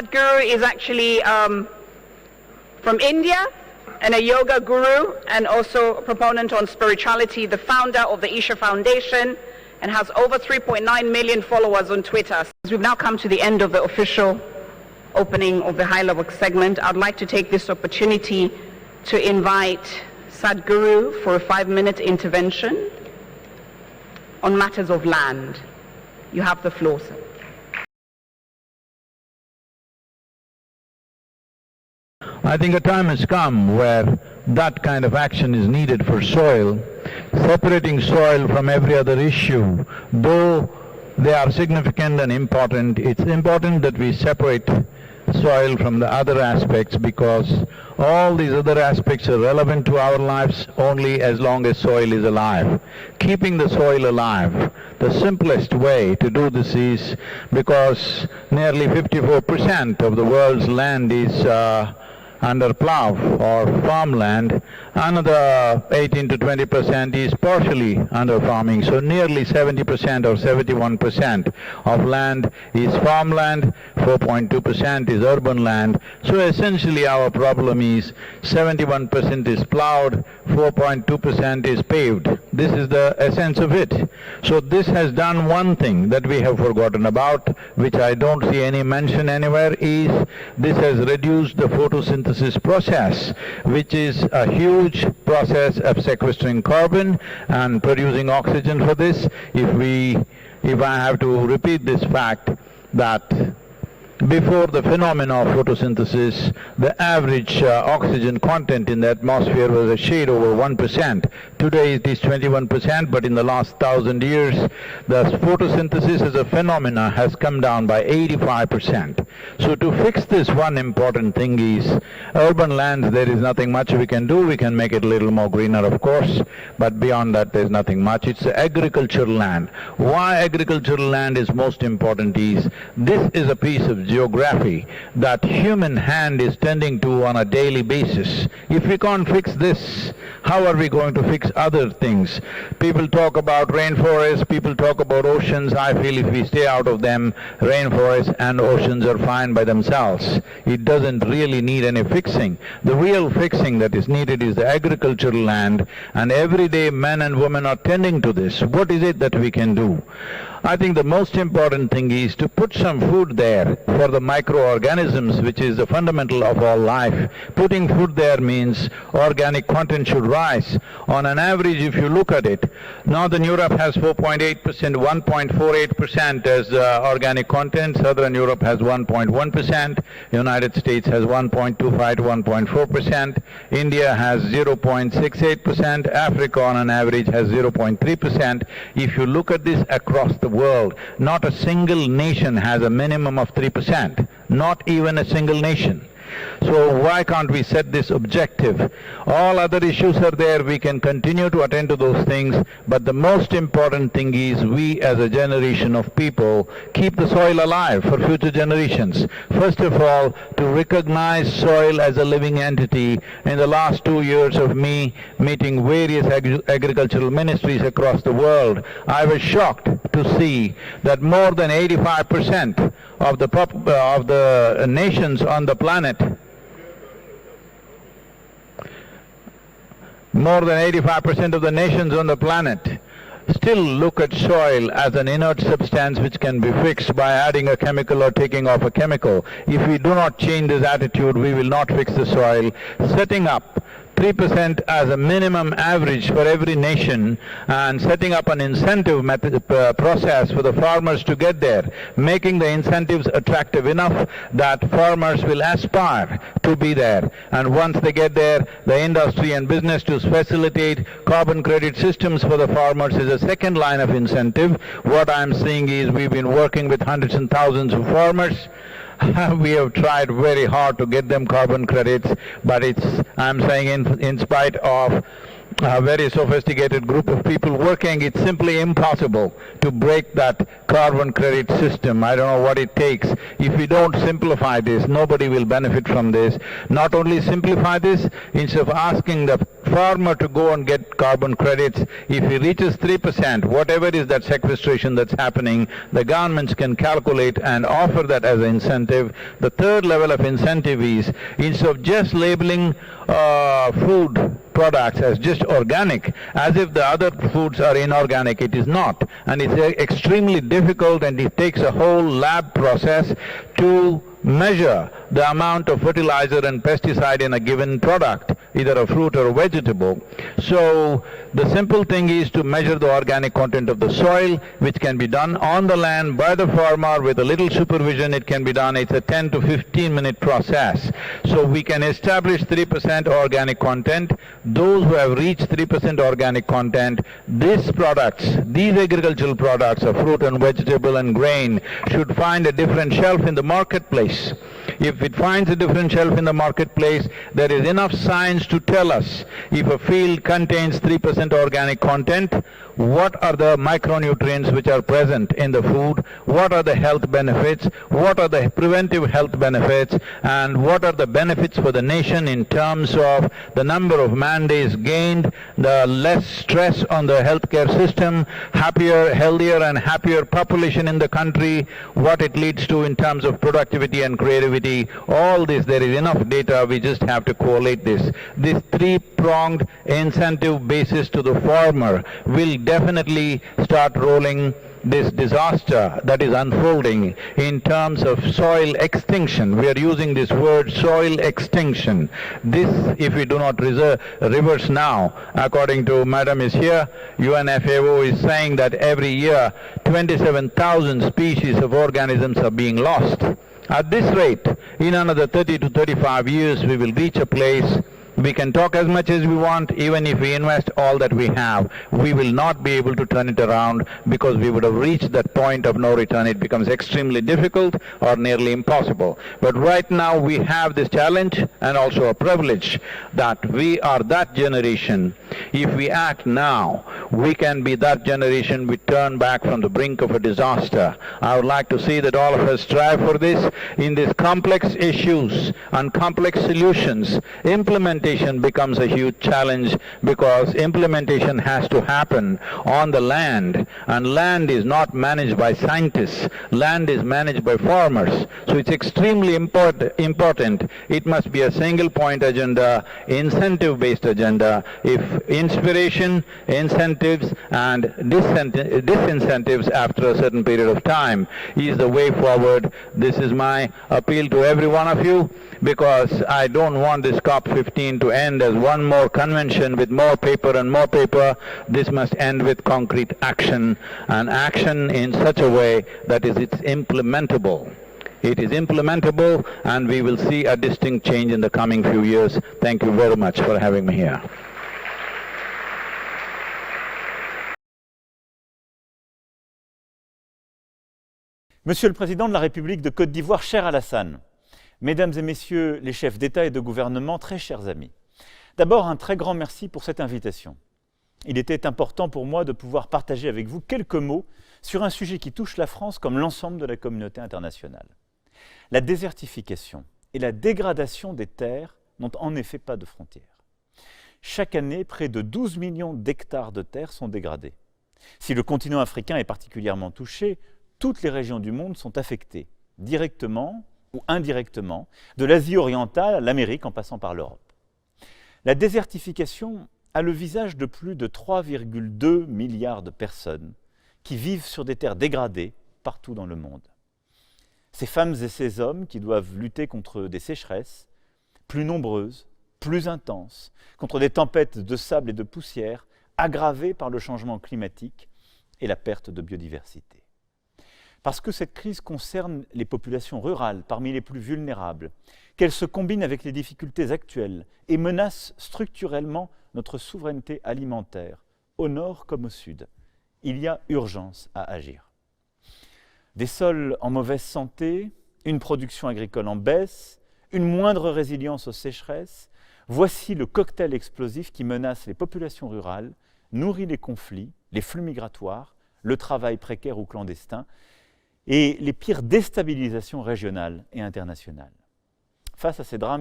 Sadhguru is actually from India, and a yoga guru, and also a proponent on spirituality, the founder of the Isha Foundation, and has over 3.9 million followers on Twitter. We've now come to the end of the official opening of the high-level segment. I'd like to take this opportunity to invite Sadhguru for a 5-minute intervention on matters of land. You have the floor, sir. I think a time has come where that kind of action is needed for soil. Separating soil from every other issue, though they are significant and important, it's important that we separate soil from the other aspects, because all these other aspects are relevant to our lives only as long as soil is alive. Keeping the soil alive, the simplest way to do this is, because nearly 54% of the world's land is under plough or farmland, another 18 to 20% is partially under farming. So nearly 70% or 71% of land is farmland, 4.2% is urban land. So essentially our problem is 71% is ploughed, 4.2% is paved. This is the essence of it. So this has done one thing that we have forgotten about, which I don't see any mention anywhere, is this has reduced the photosynthesis process, which is a huge process of sequestering carbon and producing oxygen for this. If I have to repeat this fact, that before the phenomena of photosynthesis, the average oxygen content in the atmosphere was a shade over 1%. Today it is 21%, but in the last 1,000 years, the photosynthesis as a phenomena has come down by 85%. So to fix this, one important thing is, urban lands, there is nothing much we can do. We can make it a little more greener, of course, but beyond that there's nothing much. It's agricultural land. Why agricultural land is most important is, this is a piece of geography that human hand is tending to on a daily basis. If we can't fix this, how are we going to fix other things? People talk about rainforests, people talk about oceans. I feel if we stay out of them, rainforests and oceans are fine by themselves. It doesn't really need any fixing. The real fixing that is needed is the agricultural land, and every day men and women are tending to this. What is it that we can do? I think the most important thing is to put some food there for the microorganisms, which is the fundamental of all life. Putting food there means organic content should rise. On an average, if you look at it, Northern Europe has 4.8%, 1.48% as organic content, Southern Europe has 1.1%, United States has 1.25 to 1.4%, India has 0.68%, Africa on an average has 0.3%. If you look at this across the world, not a single nation has a minimum of 3%, not even a single nation. So why can't we set this objective? All other issues are there, we can continue to attend to those things, but the most important thing is we as a generation of people keep the soil alive for future generations. First of all, to recognize soil as a living entity. In the last 2 years of me meeting various agricultural ministries across the world, I was shocked to see that more than 85% of the nations on the planet, more than 85% of the nations on the planet still look at soil as an inert substance which can be fixed by adding a chemical or taking off a chemical. If we do not change this attitude, we will not fix the soil. Setting up 3% as a minimum average for every nation, and setting up an incentive process for the farmers to get there, making the incentives attractive enough that farmers will aspire to be there. And once they get there, the industry and business to facilitate carbon credit systems for the farmers is a second line of incentive. What I'm seeing is we've been working with hundreds and thousands of farmers. We have tried very hard to get them carbon credits, but I'm saying in spite of a very sophisticated group of people working. It's simply impossible to break that carbon credit system. I don't know what it takes. If we don't simplify this, nobody will benefit from this. Not only simplify this, instead of asking the farmer to go and get carbon credits, if he reaches 3%, whatever is that sequestration that's happening, the governments can calculate and offer that as an incentive. The third level of incentive is, instead of just labeling food products as just organic, as if the other foods are inorganic. It is not. And it's extremely difficult, and it takes a whole lab process to measure the amount of fertilizer and pesticide in a given product, either a fruit or a vegetable. So the simple thing is to measure the organic content of the soil, which can be done on the land by the farmer with a little supervision. It can be done. It's a 10 to 15 minute process. So we can establish 3% organic content. Those who have reached 3% organic content, these products, these agricultural products of fruit and vegetable and grain should find a different shelf in the marketplace. If it finds a different shelf in the marketplace, there is enough science to tell us if a field contains 3% organic content, what are the micronutrients which are present in the food, what are the health benefits, what are the preventive health benefits, and what are the benefits for the nation in terms of the number of man days gained, the less stress on the healthcare system, happier, healthier and happier population in the country, what it leads to in terms of productivity and creativity. All this, there is enough data, we just have to correlate this. This three-pronged incentive basis to the farmer will definitely start rolling this disaster that is unfolding in terms of soil extinction. We are using this word soil extinction. This, if we do not reverse now, according to Madam is here, UNFAO is saying that every year 27,000 species of organisms are being lost. At this rate, in another 30 to 35 years, we will reach a place. We can talk as much as we want. Even if we invest all that we have, we will not be able to turn it around, because we would have reached that point of no return. It becomes extremely difficult or nearly impossible. But right now we have this challenge and also a privilege that we are that generation. If we act now, we can be that generation. We turn back from the brink of a disaster. I would like to see that all of us strive for this. In these complex issues and complex solutions, implementation becomes a huge challenge, because implementation has to happen on the land, and land is not managed by scientists. Land is managed by farmers. So it's extremely important. It must be a single point agenda, incentive-based agenda. If inspiration, incentives and disincentives after a certain period of time is the way forward, this is my appeal to every one of you, because I don't want this COP15 to end as one more convention with more paper and more paper. This must end with concrete action, and action in such a way that it's implementable. It is implementable, and we will see a distinct change in the coming few years. Thank you very much for having me here. Monsieur le Président de la République de Côte d'Ivoire, cher Alassane, Mesdames et Messieurs les chefs d'État et de gouvernement, très chers amis, d'abord un très grand merci pour cette invitation. Il était important pour moi de pouvoir partager avec vous quelques mots sur un sujet qui touche la France comme l'ensemble de la communauté internationale. La désertification et la dégradation des terres n'ont en effet pas de frontières. Chaque année, près de 12 millions d'hectares de terres sont dégradés. Si le continent africain est particulièrement touché, toutes les régions du monde sont affectées, directement ou indirectement, de l'Asie orientale à l'Amérique en passant par l'Europe. La désertification a le visage de plus de 3,2 milliards de personnes qui vivent sur des terres dégradées partout dans le monde. Ces femmes et ces hommes qui doivent lutter contre des sécheresses plus nombreuses, plus intenses, contre des tempêtes de sable et de poussière aggravées par le changement climatique et la perte de biodiversité. Parce que cette crise concerne les populations rurales parmi les plus vulnérables, qu'elle se combine avec les difficultés actuelles et menace structurellement notre souveraineté alimentaire, au nord comme au sud, il y a urgence à agir. Des sols en mauvaise santé, une production agricole en baisse, une moindre résilience aux sécheresses, Voici le cocktail explosif qui menace les populations rurales, nourrit les conflits, les flux migratoires, le travail précaire ou clandestin et les pires déstabilisations régionales et internationales. Face à ces drames